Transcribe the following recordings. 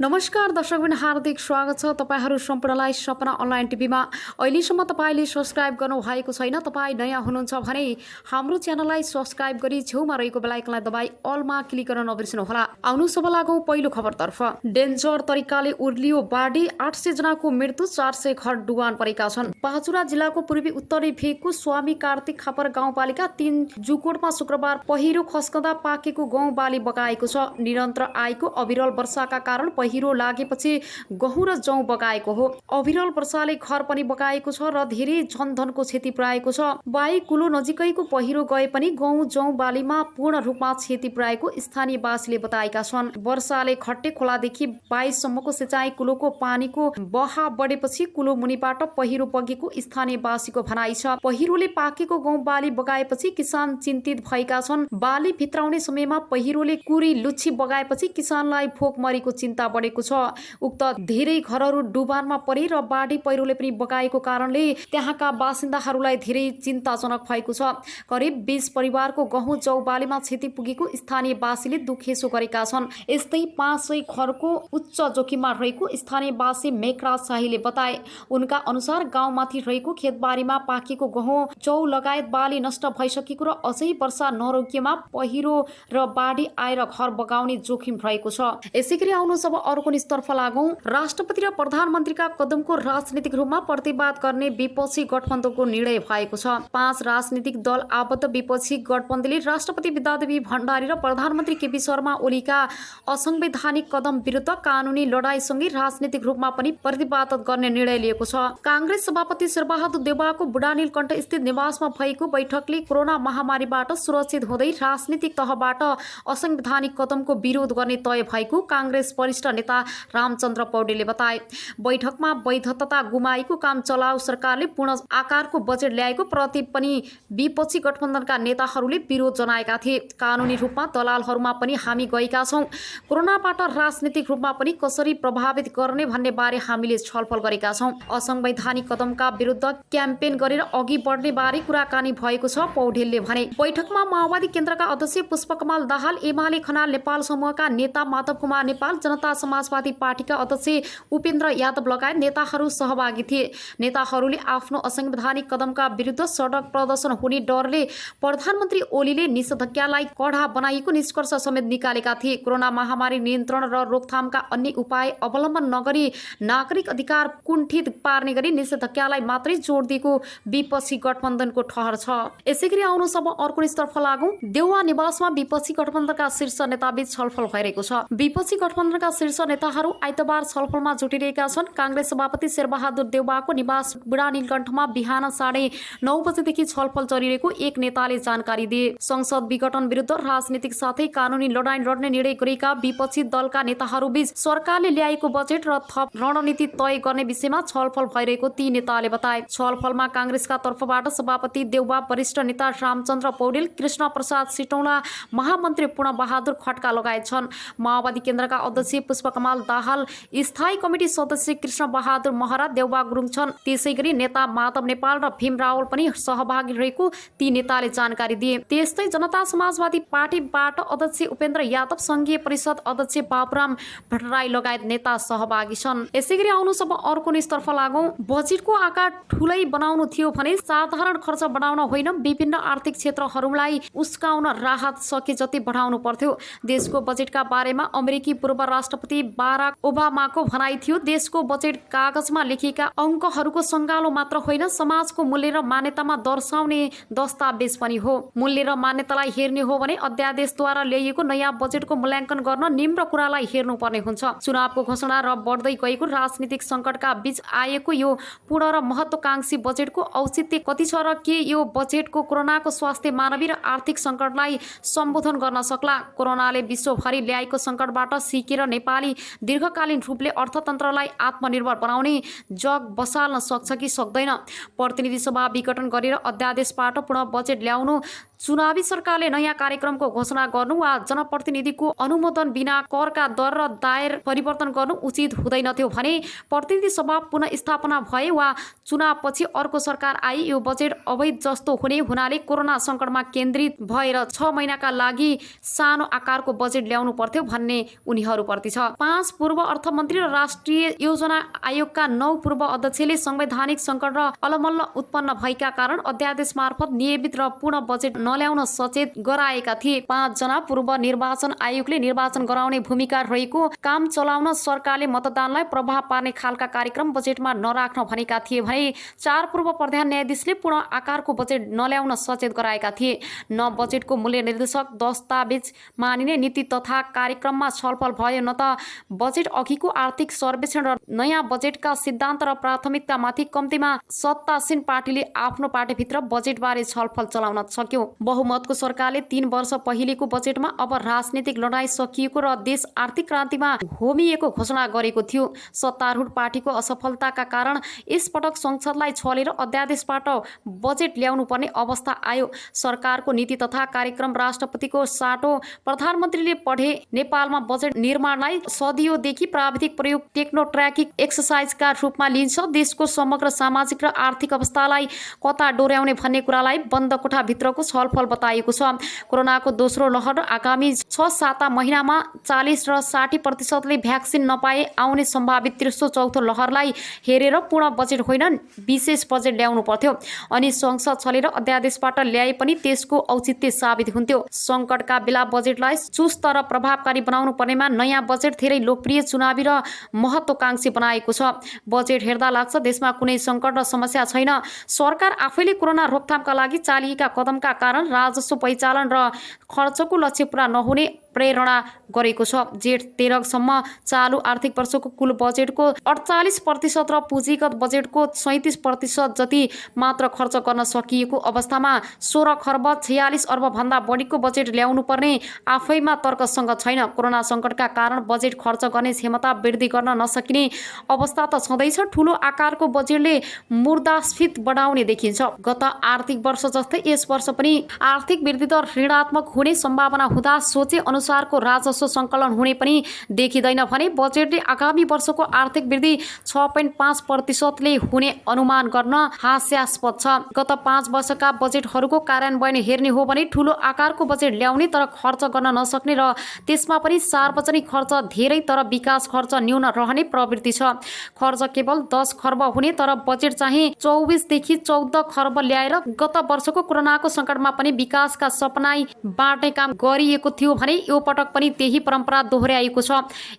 नमस्कार दर्शकबिन हार्दिक स्वागत छ। तपाईहरु सम्पूर्णलाई सपना अनलाइन टिभीमा। अहिलेसम्म तपाईले सब्स्क्राइब गर्नु भएको छैन, तपाई नयाँ हुनुहुन्छ भने हाम्रो च्यानललाई सब्स्क्राइब गरी छेउमा रहेको बेल आइकनलाई दबाई अलमा क्लिक गर्न नबिर्सनु होला। आउनु सब लागौं पहिलो खबरतर्फ। डेन्जर तरिकाले उर्लियो बाढी, 800 जनाको मृत्यु, 400 घर डुबान परेका छन्। पाँचुरा जिल्लाको पूर्वी उत्तरी भेगको स्वामी कार्तिक खापर गाउँपालिका 3 जुकोटमा शुक्रबार पहिरो खस्कँदा पाकेको गहुँ बाली बगाएको छ। निरन्तर आएको अविरल वर्षाका कारण पहिरो लागेपछि गहुँ र जौ बगाएको हो। अविरल वर्षाले घर पनि बगाएको छ र धेरै जनधनको क्षति पुर्याएको छ। बाई कुलो नजिकैको पहिरो गए पनि गहुँ जौ बालीमा पूर्ण रूपमा क्षति पुर्याएको स्थानीयवासीले बताएका छन्। वर्षाले खट्टे खोलादेखि 22 सम्मको सिँचाइ कुलोको पानीको बहाव बढेपछि कुलो मुनिबाट पहिरो बगेको स्थानीयवासीको भनाइ छ। पहिरोले पाकेको गहुँ बाली बगाएपछि किसान चिन्तित भएका छन्। बाली भित्राउने समयमा पहिरोले कुरी लुच्छी बगाएपछि किसानलाई भोकमरीको चिन्ता बढेको छ। उक्त धेरै घरहरू डुबानमा परे र बाढी पहिरोले पनि बगाएको कारणले त्यहाँका बासिन्दाहरूलाई धेरै चिन्ताजनक भएको छ। करिब 20 परिवारको गहुँ जौ बालीमा क्षति पुगेको स्थानीयवासीले दुखेसो गरेका छन्। यस्तै 500 घरको उच्च जोखिममा रहेको स्थानीयवासी मेघराज शाहीले बताए। उनका अनुसार गाउँमाथि रहेको खेतबारीमा पाकेको गहुँ जौ लगायत बाली नष्ट भइसकेको र अझै वर्षा नरोकिएमा पहिरो र बाढी आएर घर बगाउने जोखिम रहेको छ। यसैगरी आउनु सब अर्को निस्तर्फ लागौं। राष्ट्रपति र प्रधानमन्त्रीका कदमको राजनीतिक रूपमा प्रतिवाद गर्ने विपक्षी गठबन्धनको निर्णय भएको छ। 5 राजनीतिक दल आबद्ध विपक्षी गठबन्धनले राष्ट्रपति विद्यादेवी भण्डारी र प्रधानमन्त्री केपी शर्मा ओलीका असंवैधानिक कदम विरुद्ध कानुनी लडाईसँगै राजनीतिक रूपमा पनि प्रतिवाद गर्ने निर्णय लिएको छ। कांग्रेस सभापति शेरबहादुर देउवाको बुढानीलकण्ठ स्थित निवासमा भएको बैठकले कोरोना महामारीबाट सुरक्षित हुँदै राजनीतिक तहबाट असंवैधानिक कदमको विरोध गर्ने तय भएको कांग्रेस वरिष्ठ नेता रामचन्द्र पौडेलले बताए। बैठकमा वैधता गुमाएको काम चलाउ सरकारले पूर्ण आकारको बजेट ल्याएको प्रति पनि विपक्षी गठबन्धनका नेताहरूले विरोध जनाएका थिए। कानुनी रूपमा दलालहरूमा पनि हामी गएका छौं। कोरोनाबाट राजनीतिक रूपमा पनि कसरी प्रभावित गर्ने भन्ने बारे हामीले छलफल गरेका छौं। असंवैधानिक कदमका विरुद्ध क्याम्पेन गरेर अघि बढ्ने बारे कुराकानी भएको छ, पौडेलले भने। बैठकमा माओवादी केन्द्रका अध्यक्ष पुष्पकमल दाहाल, एमाले खनाल नेपाल समूहका नेता माधव कुमार नेपाल, जनता समाजवादी पार्टीका अध्यक्ष उपेन्द्र यादव लगायत नेताहरू सहभागी थिए। नेताहरूले आफ्नो असंवैधानिक कदमका विरुद्ध सडक प्रदर्शन हुने डरले प्रधानमन्त्री ओलीले निषेधाज्ञालाई कडा बनाइएको निष्कर्ष समेत निकालेका थिए। कोरोना महामारी नियन्त्रण र रोकथामका अन्य उपाय अवलम्बन नगरी नागरिक अधिकार कुण्ठित पार्ने गरी निषेधाज्ञालाई मात्रै जोड दिएको विपक्षी गठबन्धनको ठहर छ। यसैगरी आउनु सब अर्को निस्तर्फ लागौं। देउवा निवासमा विपक्षी गठबन्धनका शीर्ष नेताबीच छलफल भइरहेको छ। विपक्षी गठबन्धनका शीर्ष नेताहरू आइतबार छलफलमा जुटिरहेका छन्। कांग्रेस सभापति शेरबहादुर देउवाको निवास बुढानीलकण्ठमा बिहान 9:30 बजेदेखि छलफल चलिरहेको एक नेताले जानकारी दिए। संसद विघटन विरुद्ध राजनीतिक साथै कानुनी लडाईँ लड्ने निर्णय गरेका विपक्षी दलका नेताहरूबीच सरकारले ल्याएको बजेट र थप रणनीति तय गर्ने विषयमा छलफल भइरहेको ती नेताले बताए। छलफलमा कांग्रेसका तर्फबाट सभापति देउवा, वरिष्ठ नेता रामचन्द्र पौडेल, कृष्ण प्रसाद सिटौला, महामन्त्री पूर्णबहादुर खड्का लगायत छन्। माओवादी केन्द्रका अध्यक्ष पुष्पकमल दाहाल, स्थायी कमिटी सदस्य कृष्ण बहादुर महरा, देउवा गुरुङ छन्। त्यसैगरी नेता माधव नेपाल र भीम रावल पनि सहभागी रहेको ती नेताले जानकारी दिए। त्यस्तै जनता समाजवादी पार्टीबाट अध्यक्ष उपेन्द्र यादव, संघीय परिषद अध्यक्ष बाबुराम भट्टराई लगायत नेता सहभागी छन्। यसैगरी आउनु सब अर्को निस्तर्फ लागौं। बजेटको आकार ठूलै बनाउनु थियो भने साधारण खर्च बढाउन होइन, विभिन्न आर्थिक क्षेत्रहरूलाई उस्काउन राहत सके जति बढाउनु पर्थ्यो। देशको बजेटका बारेमा अमेरिकी पूर्व राष्ट्रपति बाराक ओबामाको भनाइ थियो। देशको बजेट कागजमा लेखिएका अङ्कहरूको सङ्गालो मात्र होइन, समाजको मूल्य र मान्यतामा दर्शाउने दस्तावेज पनि हो। मूल्य र मान्यतालाई हेर्ने हो भने अध्यादेशद्वारा ल्याइएको नयाँ बजेटको मूल्याङ्कन गर्न निम्न कुरालाई हेर्नुपर्ने हुन्छ। चुनावको घोषणा र बढ्दै गएको राजनीतिक सङ्कटका बीच आएको यो पूर्ण र महत्त्वाकांक्षी बजेटको औचित्य कति छ र के यो बजेटको कोरोनाको स्वास्थ्य, मानवीय र आर्थिक सङ्कटलाई सम्बोधन गर्न सक्ला? कोरोनाले विश्वभरि ल्याएको सङ्कटबाट सिकेर नेपाली दीर्घकालीन रूपले अर्थतन्त्रलाई आत्मनिर्भर बनाउने जग बसाल्न सक्छ कि सक्दैन? प्रतिनिधि सभा विघटन गरेर अध्यादेशबाट पूर्ण बजेट ल्याउनु चुनावी सरकारले नयाँ कार्यक्रमको घोषणा गर्नु वा जनप्रतिनिधिको अनुमोदन बिना करका दर र दायर परिवर्तन गर्नु उचित हुँदैनथ्यो भने प्रतिनिधि सभा पुनः स्थापना भए वा चुनावपछि अर्को सरकार आई यो बजेट अवैध जस्तो हुनाले कोरोना सङ्कटमा केन्द्रित भएर 6 महिनाका लागि सानो आकारको बजेट ल्याउनु पर्थ्यो भन्ने उनीहरूप्रति छ। 5 पूर्व अर्थमन्त्री र राष्ट्रिय योजना आयोगका 9 पूर्व अध्यक्षले संवैधानिक सङ्कट र अलमल्ल उत्पन्न भएका कारण अध्यादेश मार्फत नियमित र पूर्ण बजेट नल्याउन सचेत गराएका थिए। 5 जना पूर्व निर्वाचन आयोगले निर्वाचन गराउने भूमिका रहेको काम चलाउन सरकारले मतदानलाई प्रभाव पार्ने खालका कार्यक्रम बजेटमा नराख्न भनेका थिए भने 4 पूर्व प्रधान न्यायाधीशले पूर्ण आकारको बजेट नल्याउन सचेत गराएका थिए। न बजेटको मूल्य निर्देशक दस्तावेज मानिने नीति तथा कार्यक्रममा छलफल भयो न त बजेट अघिको आर्थिक सर्वेक्षण र नयाँ बजेटका सिद्धान्त र प्राथमिकतामाथि कम्तीमा सत्तासीन पार्टीले आफ्नो पार्टीभित्र बजेटबारे छलफल चलाउन सक्यो। बहुमतको सरकारले 3 वर्ष पहिलेको बजेटमा अब राजनीतिक लडाईँ सकिएको र देश आर्थिक क्रान्तिमा होमिएको घोषणा गरेको थियो। सत्तारूढ पार्टीको असफलताका कारण यसपटक संसदलाई छलेर अध्यादेशबाट बजेट ल्याउनु पर्ने अवस्था आयो। सरकारको नीति तथा कार्यक्रम राष्ट्रपतिको साटो प्रधानमन्त्रीले पढे। नेपालमा बजेट निर्माणलाई सदियोदेखि प्राविधिक प्रयोग टेक्नोट्र्याकिक एक्सर्साइजका रूपमा लिन्छ। देशको समग्र सामाजिक र आर्थिक अवस्थालाई कता डोर्याउने भन्ने कुरालाई बन्द कोठाभित्रको छलफल बताइएको छ। कोरोनाको दोस्रो लहर आगामी 6-7 महिनामा 40 र 60% भ्याक्सिन नपाए आउने सम्भावित तेस्रो चौथो लहरलाई हेरेर पूर्ण बजेट होइन विशेष बजेट ल्याउनु पर्थ्यो। अनि संसद छलेर अध्यादेशबाट ल्याए पनि त्यसको औचित्य साबित हुन्थ्यो। सङ्कटका बेला बजेटलाई चुस्त र प्रभावकारी बनाउनु पर्नेमा नयाँ बजेट धेरै लोकप्रिय, चुनावी र महत्त्वकांक्षी बनाएको छ। बजेट हेर्दा लाग्छ देशमा कुनै सङ्कट र समस्या छैन। सरकार आफैले कोरोना रोकथामका लागि चालिएका कदमका कारण राजस्व परिचालन र खर्चको लक्ष्य पूरा नहुने प्रेरणा गरेको छ। जेठ 13 सम्म चालु आर्थिक वर्षको कुल बजेटको 48% र पुँजीगत बजेटको 37% जति मात्र खर्च गर्न सकिएको अवस्थामा 16 खर्ब 46 अर्ब भन्दा बढीको बजेट ल्याउनु पर्ने आफैमा तर्कसङ्ग छैन। कोरोना सङ्कटका कारण बजेट खर्च गर्ने क्षमता वृद्धि गर्न नसकिने अवस्था त छँदैछ। ठुलो आकारको बजेटले मुद्रास्फीति बढाउने देखिन्छ। गत आर्थिक वर्ष जस्तै यस वर्ष पनि आर्थिक वृद्धि दर ऋणात्मक हुने सम्भावना हुँदा सोचे अनुसारको राजस्व सङ्कलन हुने पनि देखिँदैन भने बजेटले आगामी वर्षको आर्थिक वृद्धि 6.5%ले हुने अनुमान गर्न हास्यास्पद छ। गत 5 वर्षका बजेटहरूको कार्यान्वयन हेर्ने हो भने ठुलो आकारको बजेट ल्याउने तर खर्च गर्न नसक्ने र त्यसमा पनि सार्वजनिक खर्च धेरै तर विकास खर्च न्यून रहने प्रवृत्ति छ। खर्च केवल 10 खर्ब हुने तर बजेट चाहिँ 24 देखि 14 खर्ब ल्याएर गत वर्षको कोरोनाको सङ्कटमा पनि विकासका सपना बाँड्ने काम गरिएको थियो भने यो पटक पनि त्यही परम्परा दोहोर्याएको छ।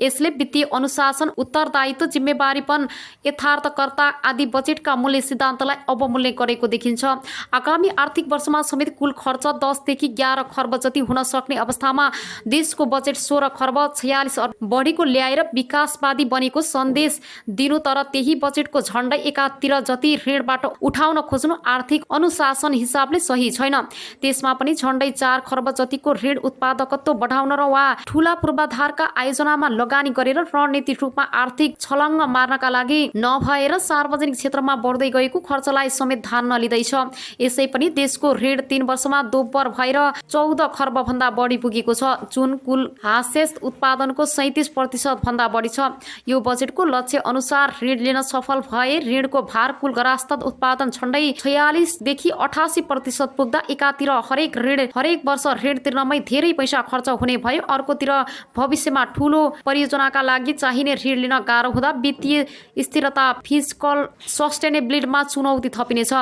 यसले वित्तीय अनुशासन, उत्तरदायित्व, जिम्मेवारीपन, यथार्थकर्ता आदि बजेटका मूल्य सिद्धान्तलाई अवमूल्य गरेको देखिन्छ। आगामी आर्थिक वर्षमा समेत कुल खर्च 10 देखि 11 खर्ब जति हुन सक्ने अवस्थामा देशको बजेट 16 खर्ब 46 अर्ब बढीको ल्याएर विकासवादी बनेको सन्देश दिनु तर त्यही बजेटको झन्डै एकातिर जति ऋणबाट उठाउन खोज्नु आर्थिक अनुशासन हिसाबले सही छैन। त्यसमा पनि झन्डै 4 खर्ब जतिको ऋण उत्पादकत्व बढाउन र वा ठूला पूर्वाधारका आयोजनामा लगानी गरेर रणनीतिक रूपमा आर्थिक छलङ्ग मार्नका लागि नभएर सार्वजनिक क्षेत्रमा बढ्दै गएको खर्चलाई समेत ध्यान नलिँदैछ। यसै पनि देशको ऋण 3 वर्षमा दोब्बर भएर 14 खर्ब भन्दा बढी पुगेको छ, जुन कुल हास्यस्त उत्पादनको 37% भन्दा बढी छ। यो बजेटको लक्ष्य अनुसार ऋण लिन सफल भए ऋणको भार कुल गरास्तद उत्पादन झन्डै 46 देखि 88% पुग्दा एकातिर हरेक वर्ष ऋण तिर्नमै धेरै पैसा खर्च हुने भयो, अर्कोतिर भविष्यमा ठूलो परियोजनाका लागि चाहिने ऋण लिन गाह्रो हुँदा वित्तीय स्थिरता फिस्कल सस्टेनेबिलिटीमा चुनौती थपिनेछ।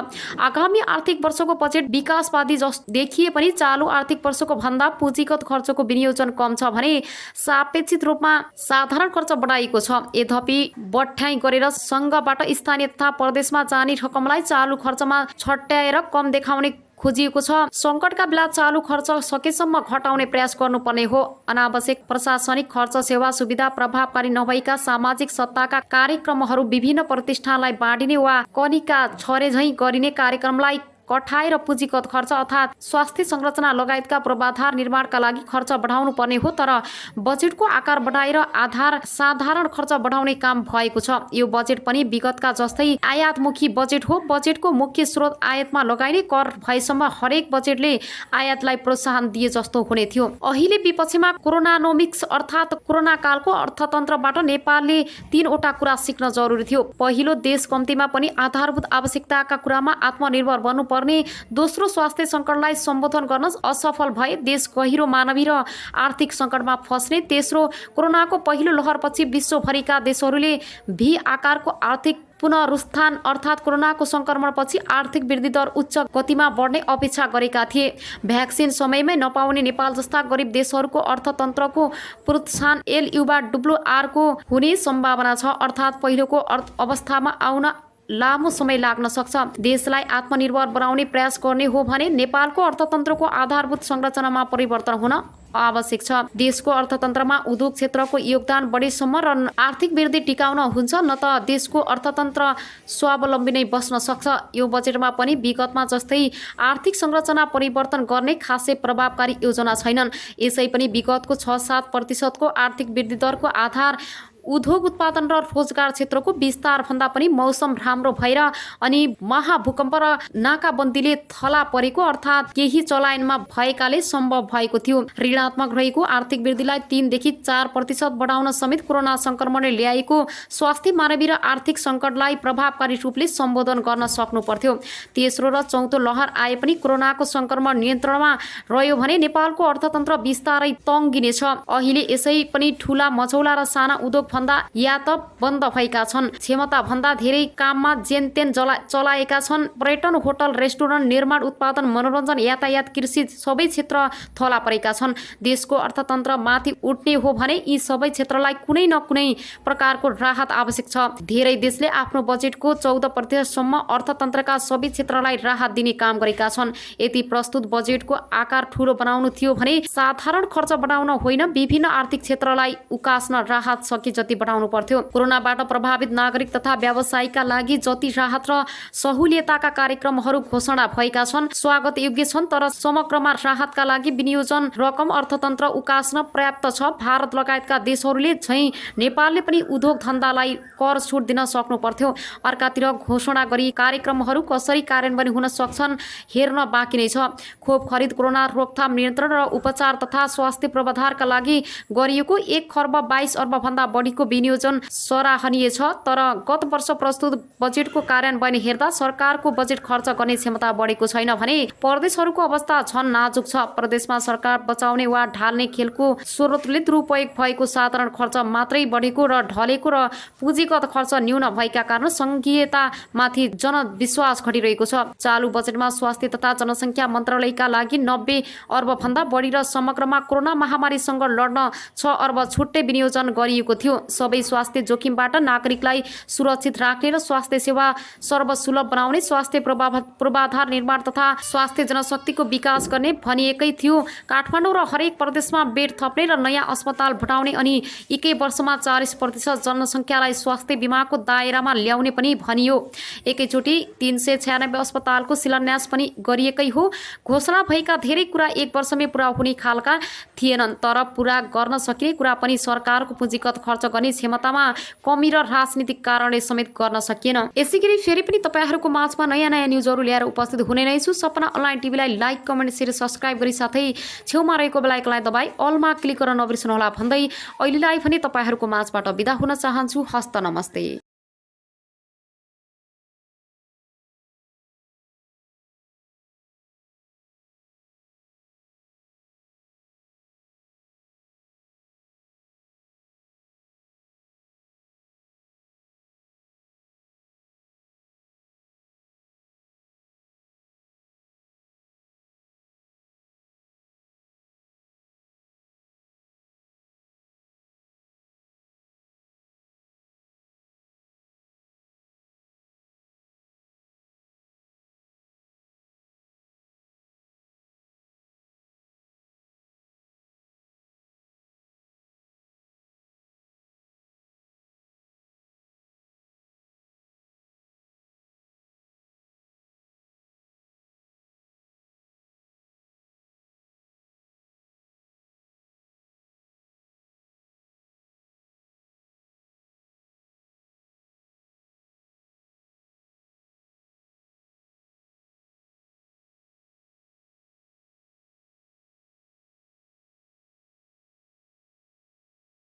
आगामी आर्थिक वर्षको बजेट विकासवादी देखिए पनि चालु आर्थिक वर्षको भन्दा पुँजीगत खर्चको विनियोजन कम छ भने सापेक्षित रूपमा साधारण खर्च बढाइएको छ। यद्यपि बढ्याइ गरेर सङ्घबाट स्थानीय तथा प्रदेशमा जाने रकमलाई चालु खर्चमा छट्याएर कम देखाउने खोजिएको छ। सङ्कटका बेला चालु खर्च सकेसम्म घटाउने प्रयास गर्नुपर्ने हो। अनावश्यक प्रशासनिक खर्च, सेवा सुविधा, प्रभावकारी नभएका सामाजिक सत्ताका कार्यक्रमहरू, विभिन्न प्रतिष्ठानलाई बाँडिने वा कनिका छरेझैँ गरिने कार्यक्रमलाई कठाइ र पुँजीगत खर्च अर्थात् स्वास्थ्य संरचना लगायतका पूर्वाधार निर्माणका लागि खर्च बढाउनु पर्ने हो, तर बजेटको आकार बढाएर आधार साधारण खर्च बढाउने काम भएको छ। यो बजेट पनि विगतका जस्तै आयातमुखी बजेट हो। बजेटको मुख्य स्रोत आयातमा लगाइने कर भएसम्म हरेक बजेटले आयातलाई प्रोत्साहन दिए जस्तो हुने थियो। अहिले विपक्षमा कोरोनानोमिक्स अर्थात् कोरोना कालको अर्थतन्त्रबाट नेपालले 3 वटा कुरा सिक्न जरुरी थियो। पहिलो, देश कम्तीमा पनि आधारभूत आवश्यकताका कुरामा आत्मनिर्भर बन्नुपर्ने। दोस्रो, स्वास्थ्य सङ्कटलाई सम्बोधन गर्न असफल भए देश गहिरो मानवीय र आर्थिक सङ्कटमा फस्ने। तेस्रो, कोरोनाको पहिलो लहरपछि विश्वभरिका देशहरूले भी आकारको आर्थिक पुनरुत्थान अर्थात् कोरोनाको संक्रमणपछि आर्थिक वृद्धि दर उच्च गतिमा बढ्ने अपेक्षा गरेका थिए। भ्याक्सिन समयमै नपाउने नेपाल जस्ता गरिब देशहरूको अर्थतन्त्रको प्रोत्साहन LUR को हुने सम्भावना छ, अर्थात् पहिलोको अवस्थामा आउन लामो समय लाग्न सक्छ। देशलाई आत्मनिर्भर बनाउने प्रयास गर्ने हो भने नेपालको अर्थतन्त्रको आधारभूत संरचनामा परिवर्तन हुन आवश्यक छ। देशको अर्थतन्त्रमा उद्योग क्षेत्रको योगदान बढेसम्म र आर्थिक वृद्धि टिकाउन हुन्छ, न त देशको अर्थतन्त्र स्वावलम्बी नै बस्न सक्छ। यो बजेटमा पनि विगतमा जस्तै आर्थिक संरचना परिवर्तन गर्ने खासै प्रभावकारी योजना छैनन्। यसै पनि विगतको 6-7% आर्थिक वृद्धि दरको आधार उद्योग उत्पादन र रोजगार क्षेत्रको विस्तार भन्दा पनि मौसम राम्रो भएर अनि महाभूकम्प र नाकाबन्दीले थला परेको अर्थात् केही चलायनमा भएकाले सम्भव भएको थियो। ऋणात्मक रहेको आर्थिक वृद्धिलाई 3देखि 4% बढाउन समेत कोरोना संक्रमणले ल्याएको स्वास्थ्य, मानवीय र आर्थिक सङ्कटलाई प्रभावकारी रूपले सम्बोधन गर्न सक्नु पर्थ्यो। तेस्रो र चौथो लहर आए पनि कोरोनाको संक्रमण नियन्त्रणमा रह्यो भने नेपालको अर्थतन्त्र बिस्तारै तङ्गिनेछ। अहिले यसै पनि ठूला मझौला र साना उद्योग भन्दा या त बन्द भएका छन्, क्षमता भन्दा धेरै काममा जेनतेन चलाएका छन्। पर्यटन, होटल, रेस्टुरेन्ट, निर्माण, उत्पादन, मनोरञ्जन, यातायात, कृषि सबै क्षेत्र थला परेका छन्। देशको अर्थतन्त्र माथि उठ्ने हो भने यी सबै क्षेत्रलाई कुनै न कुनै प्रकारको राहत आवश्यक छ। धेरै देशले आफ्नो बजेटको 14% सम्म अर्थतन्त्रका सबै क्षेत्रलाई राहत दिने काम गरेका छन्। यदि प्रस्तुत बजेटको आकार ठूलो बनाउनु थियो भने साधारण खर्च बढाउन होइन, विभिन्न आर्थिक क्षेत्रलाई उकास्न राहत सके जति बढाउनु पर्थ्यो। कोरोनाबाट प्रभावित नागरिक तथा व्यवसायीका लागि जति राहत र सहुलियतका कार्यक्रमहरू घोषणा भएका छन् स्वागत योग्य छन्, तर समग्रमा राहतका लागि विनियोजन रकम अर्थतन्त्र उकास्न पर्याप्त छ। भारत लगायतका देशहरूले झैं नेपालले पनि उद्योग धन्दालाई कर छुट दिन सक्नु पर्थ्यो। अर्कातिर घोषणा गरी कार्यक्रमहरू कसरी कार्यान्वयन हुन सक्छन् हेर्न बाँकी नै छ। खोप खरिद, कोरोना रोकथाम, नियन्त्रण र उपचार तथा स्वास्थ्य पूर्वाधारका लागि गरिएको 1 खर्ब 22 अर्ब भन्दा बढीको विनियोजन सराहनीय छ, तर गत वर्ष प्रस्तुत बजेटको कार्यान्वयन हेर्दा सरकारको बजेट खर्च गर्ने क्षमता बढेको छैन भने प्रदेशहरूको अवस्था झन् नाजुक छ। प्रदेशमा सरकार बचाउने वा ढाल्ने खेलको स्रोतले दुरुपयोग भएको साधारण खर्च मात्रै बढेको र ढलेको र पुँजीगत खर्च न्यून भएका कारण सङ्घीयतामाथि जनविश्वास घटिरहेको छ। चालु बजेटमा स्वास्थ्य तथा जनसङ्ख्या मन्त्रालयका लागि 90 अर्ब भन्दा बढी र समग्रमा कोरोना महामारीसँग लड्न 6 अर्ब छुट्टै विनियोजन गरिएको थियो। सबै स्वास्थ्य जोखिमबाट नागरिकलाई सुरक्षित राख्ने र स्वास्थ्य सेवा सर्वसुलभ बनाउने, स्वास्थ्य पूर्वाधार निर्माण तथा स्वास्थ्य जनशक्तिको विकास गर्ने भनिएकै थियो। काठमाडौँ र हरेक प्रदेशमा बेड थप्ने र नयाँ अस्पताल भटाउने अनि एकै वर्षमा 40% जनसङ्ख्यालाई स्वास्थ्य बिमाको दायरामा ल्याउने पनि भनियो। एकैचोटि 396 अस्पतालको शिलान्यास पनि गरिएकै हो। घोषणा भएका धेरै कुरा 1 वर्षमै पुरा हुने खालका थिएनन्, तर पुरा गर्न सकिने कुरा पनि सरकारको पुँजीगत खर्च गर्ने क्षमतामा कमी र राजनीतिक कारणले समेत गर्न सकिएन। यसैगरी फेरि पनि तपाईँहरूको माझमा नयाँ न्युजहरू ल्याएर उपस्थित हुने नै छु। सपना अनलाइन टिभीलाई लाइक, कमेन्ट, शेयर, सब्स्क्राइब गरी साथै छेउमा रहेको बेल आइकनलाई दबाई अलमा क्लिक गर्न नबिर्सनुहोला भन्दै अहिलेलाई भने तपाईँहरूको माझबाट बिदा हुन चाहन्छु। हस्त नमस्ते।